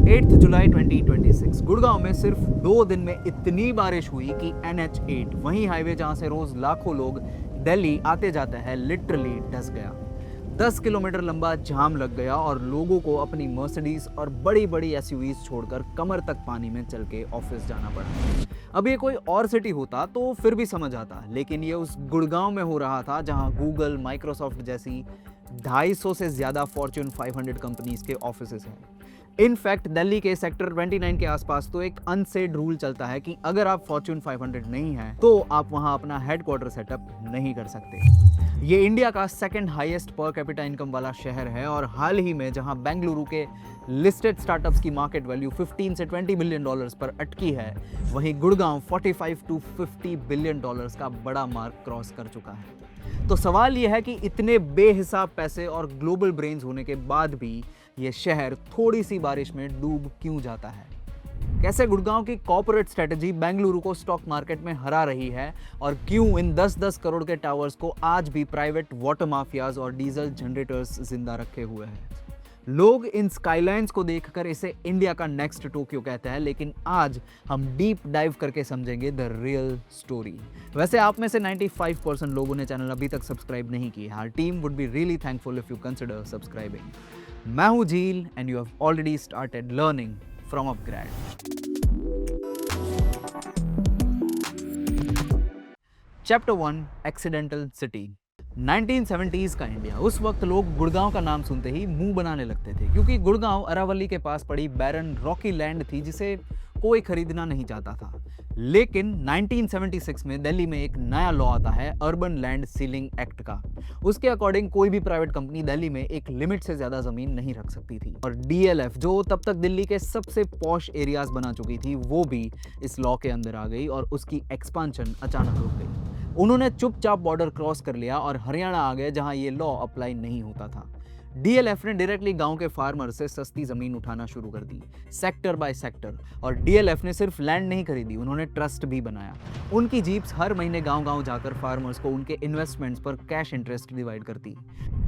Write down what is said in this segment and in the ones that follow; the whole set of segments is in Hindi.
8 जुलाई 2026 गुड़गांव में सिर्फ 2 दिन में इतनी बारिश हुई कि NH8 वही हाईवे जहां से रोज लाखों लोग दिल्ली आते जाते हैं लिटरली डस गया। 10 किलोमीटर लंबा जाम लग गया और लोगों को अपनी मर्सिडीज और बड़ी बड़ी एसयूवीज छोड़कर कमर तक पानी में चल के ऑफिस जाना पड़ा। अब ये कोई और सिटी होता तो फिर भी समझ आता, लेकिन ये उस गुड़गांव में हो रहा था जहां गूगल, माइक्रोसॉफ्ट जैसी 250 से ज्यादा फॉर्च्यून 500 कंपनीज के ऑफिसेज हैं। इनफैक्ट दिल्ली के सेक्टर 29 के आसपास तो एक अनसेड रूल चलता है कि अगर आप फॉर्च्यून 500 नहीं हैं तो आप वहां अपना हेडक्वार्टर सेटअप नहीं कर सकते। ये इंडिया का second highest per capita income वाला शहर है और हाल ही में जहां बेंगलुरु के लिस्टेड स्टार्टअप्स की मार्केट वैल्यू 15 से 20 बिलियन डॉलर्स पर अटकी है, वहीं गुड़गांव 45 टू 50 बिलियन डॉलर्स का बड़ा मार्क क्रॉस कर चुका है। तो सवाल यह है कि इतने बेहिसाब पैसे और ग्लोबल ब्रेन्स होने के बाद भी ये शहर थोड़ी सी बारिश में डूब क्यों जाता है? कैसे गुड़गांव की कॉर्पोरेट स्ट्रेटजी बेंगलुरु को स्टॉक मार्केट में हरा रही है और क्यों इन 10-10 करोड़ के टावर्स को आज भी प्राइवेट वाटर माफियाज और डीजल जनरेटर्स जिंदा रखे हुए हैं? लोग इन स्काईलाइंस को देखकर इसे इंडिया का नेक्स्ट टोक्यो कहते हैं, लेकिन आज हम डीप डाइव करके समझेंगे द रियल स्टोरी। वैसे आप में से 95% लोगों ने चैनल अभी तक सब्सक्राइब नहीं किया। Our team would be really thankful if you consider subscribing. मैं हूं Jheel and you have already started learning from upGrad. Chapter 1 accidental city. 1970s का इंडिया। उस वक्त लोग गुड़गांव का नाम सुनते ही मुंह बनाने लगते थे, क्योंकि गुड़गांव अरावली के पास पड़ी बैरन रॉकी लैंड थी जिसे कोई खरीदना नहीं चाहता था। लेकिन 1976 में दिल्ली में एक नया लॉ आता है अर्बन लैंड सीलिंग एक्ट का। उसके अकॉर्डिंग कोई भी प्राइवेट कंपनी दिल्ली में एक लिमिट से ज्यादा जमीन नहीं रख सकती थी और DLF जो तब तक दिल्ली के सबसे पॉश एरियाज बना चुकी थी वो भी इस लॉ के अंदर आ गई और उसकी एक्सपांशन अचानक रुक गई। उन्होंने चुपचाप बॉर्डर क्रॉस कर लिया और हरियाणा आ गए जहां ये लॉ अप्लाई नहीं होता था। DLF ने डायरेक्टली गांव के फार्मर से सस्ती जमीन उठाना शुरू कर दी, सेक्टर बाय सेक्टर। और DLF ने सिर्फ लैंड नहीं खरीदी, उन्होंने ट्रस्ट भी बनाया। उनकी जीप्स हर महीने गांव-गांव जाकर फार्मर्स को उनके इन्वेस्टमेंट्स पर कैश इंटरेस्ट डिवाइड करती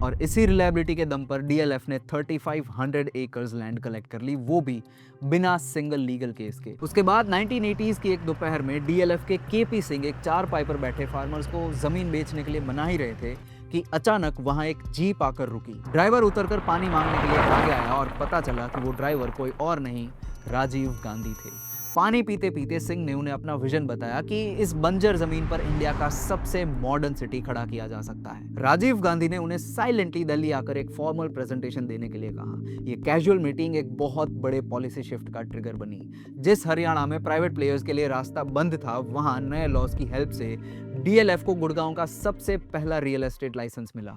और इसी रिलायबिलिटी के दम पर DLF ने 3500 एकर्स लैंड कलेक्ट कर ली, वो भी बिना सिंगल लीगल केस के। उसके बाद 1980s की एक दोपहर में DLF के KP सिंह एक चारपाई पर बैठे फार्मर्स को जमीन बेचने के लिए मना ही रहे थे कि अचानक वहां एक जीप आकर रुकी। ड्राइवर उतरकर पानी मांगने के लिए आगे आया और पता चला कि वो ड्राइवर कोई और नहीं, राजीव गांधी थे। पानी पीते पीते सिंह ने उन्हें अपना विजन बताया कि इस बंजर जमीन पर इंडिया का सबसे मॉडर्न सिटी खड़ा किया जा सकता है। राजीव गांधी ने उन्हें साइलेंटली दिल्ली आकर एक फॉर्मल प्रेजेंटेशन देने के लिए कहा। ये कैजुअल मीटिंग एक बहुत बड़े पॉलिसी शिफ्ट का ट्रिगर बनी। जिस हरियाणा में प्राइवेट प्लेयर्स के लिए रास्ता बंद था, वहां नए लॉज की हेल्प से DLF को गुड़गांव का सबसे पहला रियल एस्टेट लाइसेंस मिला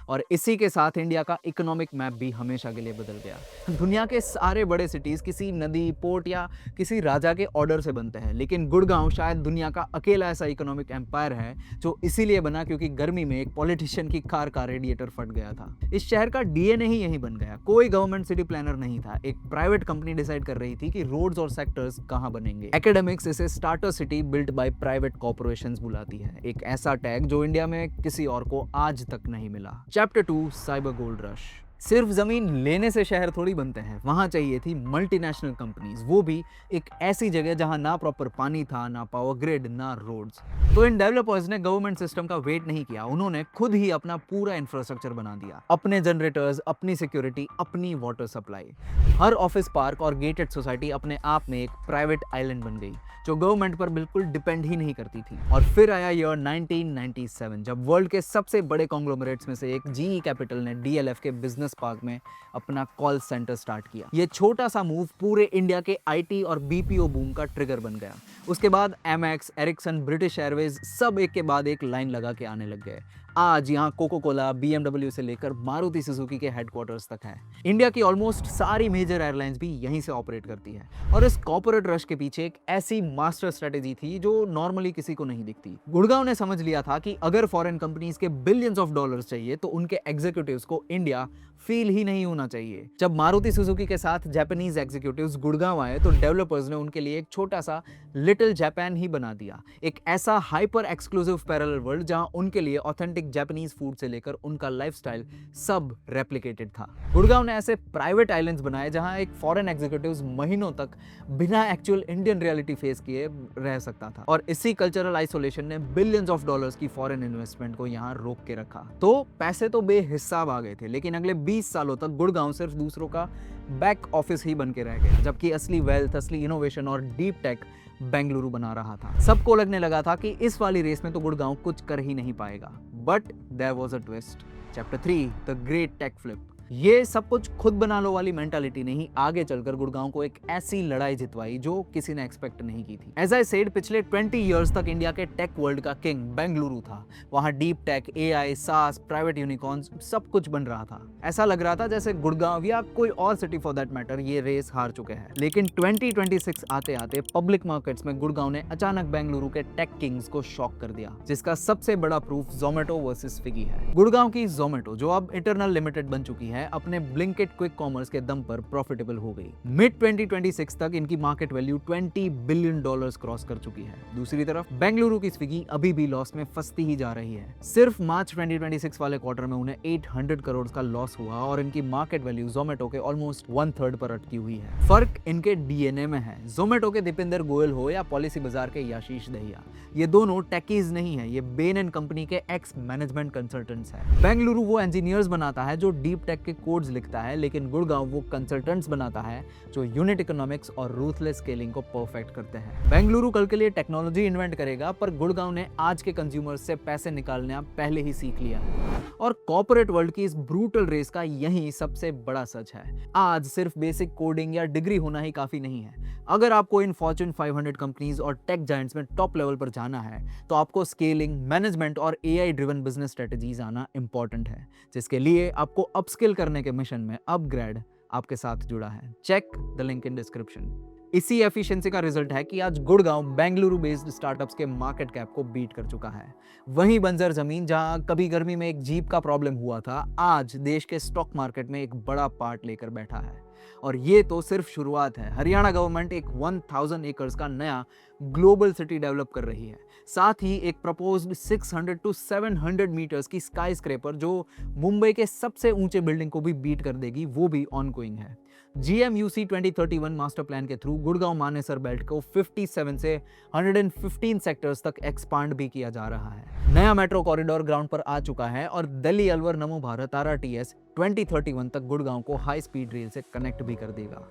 और इसी के साथ इंडिया का इकोनॉमिक मैप भी हमेशा के लिए बदल गया। दुनिया के सारे बड़े सिटीज किसी नदी, पोर्ट या किसी राजा के ऑर्डर से बनते हैं, लेकिन गुड़गांव शायद दुनिया का अकेला ऐसा इकोनॉमिक एम्पायर है जो इसीलिए बना क्योंकि गर्मी में एक पॉलिटिशियन की कार का रेडिएटर फट गया था। इस शहर का DNA ही यहीं बन गया। कोई गवर्नमेंट सिटी प्लानर नहीं था, एक प्राइवेट कंपनी डिसाइड कर रही थी कि रोड्स और सेक्टर्स कहां बनेंगे। एकेडमिक्स इसे starter city built by private corporations बुलाती है, एक ऐसा टैग जो इंडिया में किसी और को आज तक नहीं मिला। Chapter 2 cyber gold rush. सिर्फ जमीन लेने से शहर थोड़ी बनते हैं, वहां चाहिए थी मल्टीनेशनल कंपनीज, वो भी एक ऐसी जगह जहां ना प्रॉपर पानी था, ना पावर ग्रिड, ना रोड्स। तो इन डेवलपर्स ने गवर्नमेंट सिस्टम का वेट नहीं किया, उन्होंने खुद ही अपना पूरा इंफ्रास्ट्रक्चर बना दिया। अपने जनरेटर्स, अपनी सिक्योरिटी, अपनी वाटर सप्लाई। हर ऑफिस पार्क और गेटेड सोसाइटी अपने आप में एक प्राइवेट आइलैंड बन गई जो गवर्नमेंट पर बिल्कुल डिपेंड ही नहीं करती थी। और फिर आया ईयर 1997 जब वर्ल्ड के सबसे बड़े कॉन्ग्लोमरेट्स में से एक GE कैपिटल ने DLF के बिजनेस पार्क में अपना कॉल सेंटर स्टार्ट किया। ये छोटा सा मूव पूरे इंडिया के IT और BPO बूम का ट्रिगर बन गया। उसके बाद Amex, एरिक्सन, ब्रिटिश एयरवेज सब एक के बाद एक लाइन लगा के आने लग गए। आज यहाँ कोको कोला, BMW से लेकर मारुति सुजुकी के हेडक्वार्टर्स तक है। इंडिया की ऑलमोस्ट सारी मेजर एयरलाइंस भी यहीं से ऑपरेट करती है और इस कॉर्पोरेट रश के पीछे एक ऐसी मास्टर स्ट्रेटेजी थी जो नॉर्मली किसी को नहीं दिखती। गुड़गांव ने समझ लिया था कि अगर फॉरेन कंपनीज के बिलियंस ऑफ डॉलर्स चाहिए तो उनके एग्जीक्यूटिव्स को इंडिया फील ही नहीं होना चाहिए। जब मारुति सुजुकी के साथ जापानीज एग्जीक्यूटिव्स गुड़गांव आए तो डेवलपर्स ने उनके लिए एक छोटा सा लिटिल जापान ही बना दिया, एक ऐसा हाइपर एक्सक्लूसिव पैरेलल वर्ल्ड जहां उनके लिए ऑथेंटिक जापानीज फूड से लेकर उनका लाइफस्टाइल सब रेप्लिकेटेड था। गुड़गांव ने ऐसे प्राइवेट आइलैंड्स बनाए जहां एक फॉरेन एग्जीक्यूटिव्स महीनों तक बिना एक्चुअल इंडियन रियलिटी फेस किए रह सकता था, और इसी कल्चरल आइसोलेशन ने बिलियंस ऑफ डॉलर्स की फॉरेन इन्वेस्टमेंट को यहां रोक के रखा। तो पैसे तो बेहिसाब आ गए थे, लेकिन अगले 20 सालों तक गुड़गांव सिर्फ दूसरों का बैक ऑफिस ही बन के रह गया, जबकि असली वेल्थ, असली इनोवेशन और डीप टेक बेंगलुरु बना रहा था। सबको लगने लगा था कि इस वाली रेस में तो गुड़गांव कुछ कर ही नहीं पाएगा, but there was a twist. Chapter 3, the great tech flip. ये सब कुछ खुद बना लो वाली मेंटालिटी ने ही आगे चलकर गुड़गांव को एक ऐसी लड़ाई जितवाई जो किसी ने एक्सपेक्ट नहीं की थी। एज आई सेड, पिछले 20 इयर्स तक इंडिया के टेक वर्ल्ड का किंग बेंगलुरु था। वहां डीप टेक, एआई, सास, प्राइवेट यूनिकॉर्न्स सब कुछ बन रहा था। ऐसा लग रहा था जैसे गुड़गांव या कोई और सिटी फॉर दैट मैटर ये रेस हार चुके हैं। लेकिन 2026 आते आते पब्लिक मार्केट्स में गुड़गांव ने अचानक बेंगलुरु के टेक किंग्स को शॉक कर दिया, जिसका सबसे बड़ा प्रूफ जोमेटो वर्सेस स्विगी है। गुड़गांव की जोमेटो, जो अब इटरनल लिमिटेड बन चुकी है, अपने ब्लिंकिट क्विक कॉमर्स के दम पर प्रॉफिटेबल हो गई। मिड 2026 तक इनकी मार्केट वैल्यू $20 बिलियन क्रॉस कर चुकी है। दूसरी तरफ बेंगलुरु की स्विगी अभी भी लॉस में फंसती ही जा रही है। सिर्फ मार्च 2026 वाले क्वार्टर में उन्हें 800 करोड़ का लॉस हुआ और इनकी मार्केट वैल्यू जोमेटो के ऑलमोस्ट 1/3 पर अटकी हुई है। फर्क इनके डीएनए में है। जोमेटो के दीपेंद्र गोयल हो या पॉलिसी बाजार के आशीष दहिया, ये दोनों टेकीज नहीं है, ये बेन एंड कंपनी के एक्स मैनेजमेंट कंसल्टेंट्स है। बेंगलुरु वो इंजीनियर्स बनाता है जो डीप टेक के कोड्स लिखता है, लेकिन गुड़गांव वो कंसल्टेंट्स बनाता है जो यूनिट इकोनॉमिक्स और रूथलेस स्केलिंग को परफेक्ट करते हैं। बेंगलुरु कल के लिए टेक्नोलॉजी इन्वेंट करेगा, पर गुड़गांव ने आज के कंज्यूमर्स से पैसे निकालना पहले ही सीख लिया है। और कॉर्पोरेट वर्ल्ड की इस ब्रूटल रेस का यही सबसे बड़ा सच है। आज सिर्फ बेसिक कोडिंग या डिग्री होना ही काफी नहीं है। अगर आपको इन फॉर्च्यून 500 कंपनीज और टेक जायंट्स में टॉप लेवल पर जाना है, तो आपको स्केलिंग, मैनेजमेंट और एआई ड्रिवन बिजनेस स्ट्रेटजीज आना इंपॉर्टेंट है, जिसके लिए आपको अपस्किल करने के मिशन में अपग्रेड आपके साथ जुड़ा है। Check the link in description. इसी एफिशिएंसी का रिजल्ट है कि आज गुड़गांव बेंगलुरु बेस्ड स्टार्टअप्स के मार्केट कैप को बीट कर चुका है। वहीं बंजर जमीन जहां कभी गर्मी में एक जीप का प्रॉब्लम हुआ था, आज देश के स्टॉक मार्केट में एक बड़ा पार्ट लेकर बैठा है। और ये तो सिर्फ शुरुआत है। हरियाणा गवर्नमेंट एक 1000 एकर्स का नया ग्लोबल सिटी डेवलप कर रही है। साथ ही एक प्रपोज्ड 600 to 700 मीटर्स की स्काई स्क्रैपर जो मुंबई के सबसे ऊंचे बिल्डिंग को भी बीट कर देगी, वो भी ऑनगोइंग है। GMUC 2031 मास्टर प्लान के थ्रू गुड़गांव मानेसर बेल्ट को 57 से 115 सेक्टर्स तक एक्सपांड भी किया जा रहा है। नया मेट्रो कॉरिडोर ग्राउंड पर आ चुका है और दिल्ली अलवर नमो भारत RRTS 2031 तक गुड़गांव को हाई स्पीड रेल से कनेक्ट भी कर देगा।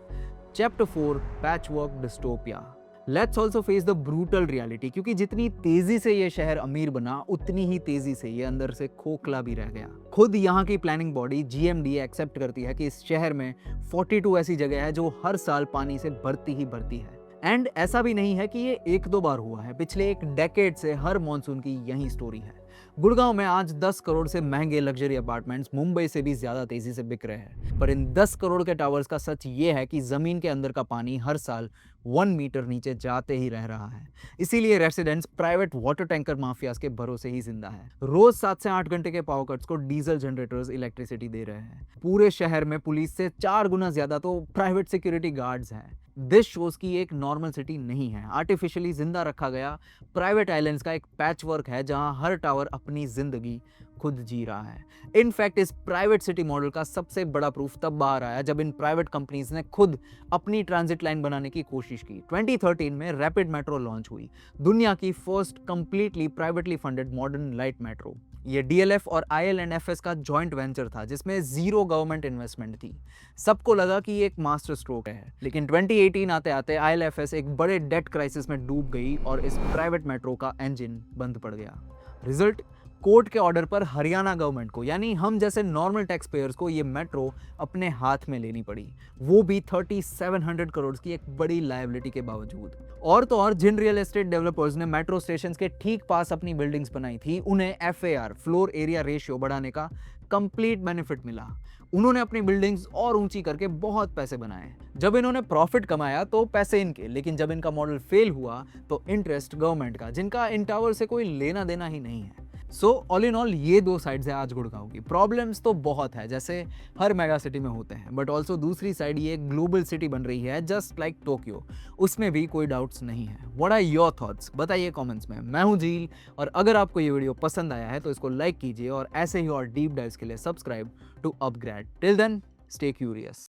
Chapter 4, patchwork dystopia. Let's also face the brutal reality, क्योंकि जितनी तेजी से ये शहर अमीर बना, उतनी ही तेजी से ये अंदर से खोखला भी रह गया। खुद यहाँ की प्लानिंग बॉडी GMDA एक्सेप्ट करती है कि इस शहर में 42 ऐसी जगह है जो हर साल पानी से भरती ही भरती है। एंड ऐसा भी नहीं है कि ये 1-2 बार हुआ है, पिछले एक डेकेड से हर मॉनसून की यही स्टोरी है। गुड़गांव में आज 10 करोड़ से महंगे लग्जरी अपार्टमेंट्स मुंबई से भी ज्यादा तेजी से बिक रहे हैं, पर इन 10 करोड़ के टावर्स का सच ये है कि जमीन के अंदर का पानी हर साल 1 मीटर नीचे जाते ही रह रहा है। इसीलिए residents private water tanker mafias के भरोसे ही जिंदा है। रोज 7 से 8 घंटे के पावर कट्स को डीजल जनरेटर्स इलेक्ट्रिसिटी दे रहे हैं। पूरे शहर में पुलिस से 4 गुना ज्यादा तो प्राइवेट सिक्योरिटी गार्ड्स हैं। दिस शोज की एक नॉर्मल सिटी नहीं है, आर्टिफिशियली जिंदा रखा गया प्राइवेट आइलैंड्स का एक पैचवर्क है जहां हर टावर अपनी जिंदगी खुद जी रहा है। इनफैक्ट इस प्राइवेट सिटी मॉडल का सबसे बड़ा प्रूफ तब बाहर आया जब इन प्राइवेट कंपनीज ने खुद अपनी ट्रांजिट लाइन बनाने की कोशिश की। 2013 में रैपिड मेट्रो लॉन्च हुई, दुनिया की first completely privately funded modern light metro. ये DLF और IL&FS का जॉइंट वेंचर था जिसमें 0 गवर्नमेंट इन्वेस्टमेंट थी। सबको लगा कि ये एक मास्टर स्ट्रोक है, लेकिन 2018 आते आते IL&FS एक बड़े डेट क्राइसिस में डूब गई और इस प्राइवेट मेट्रो का इंजन बंद पड़ गया। रिजल्ट, कोर्ट के ऑर्डर पर हरियाणा गवर्नमेंट को, यानी हम जैसे नॉर्मल टैक्स पेयर्स को, ये मेट्रो अपने हाथ में लेनी पड़ी, वो भी 3700 करोड़ की एक बड़ी लायबिलिटी के बावजूद। और तो और जिन रियल एस्टेट डेवलपर्स ने मेट्रो स्टेशन के ठीक पास अपनी बिल्डिंग्स बनाई थी, उन्हें FAR फ्लोर एरिया रेशियो बढ़ाने का कंप्लीट बेनिफिट मिला। उन्होंने अपनी बिल्डिंग्स और ऊंची करके बहुत पैसे बनाए। जब इन्होंने प्रॉफिट कमाया तो पैसे इनके, लेकिन जब इनका मॉडल फेल हुआ तो इंटरेस्ट गवर्नमेंट का, जिनका इन टावर से कोई लेना देना ही नहीं है। सो ऑल इन ऑल ये दो साइड्स है आज गुड़गांव की। प्रॉब्लम्स तो बहुत है जैसे हर मेगा सिटी में होते हैं, बट ऑल्सो दूसरी साइड ये एक ग्लोबल सिटी बन रही है जस्ट लाइक टोक्यो, उसमें भी कोई डाउट्स नहीं है। व्हाट आर योर थॉट्स बताइए कमेंट्स में। मैं हूं झील, और अगर आपको ये वीडियो पसंद आया है तो इसको लाइक कीजिए और ऐसे ही और डीप डाइव्स के लिए subscribe to upGrad. Till then stay curious.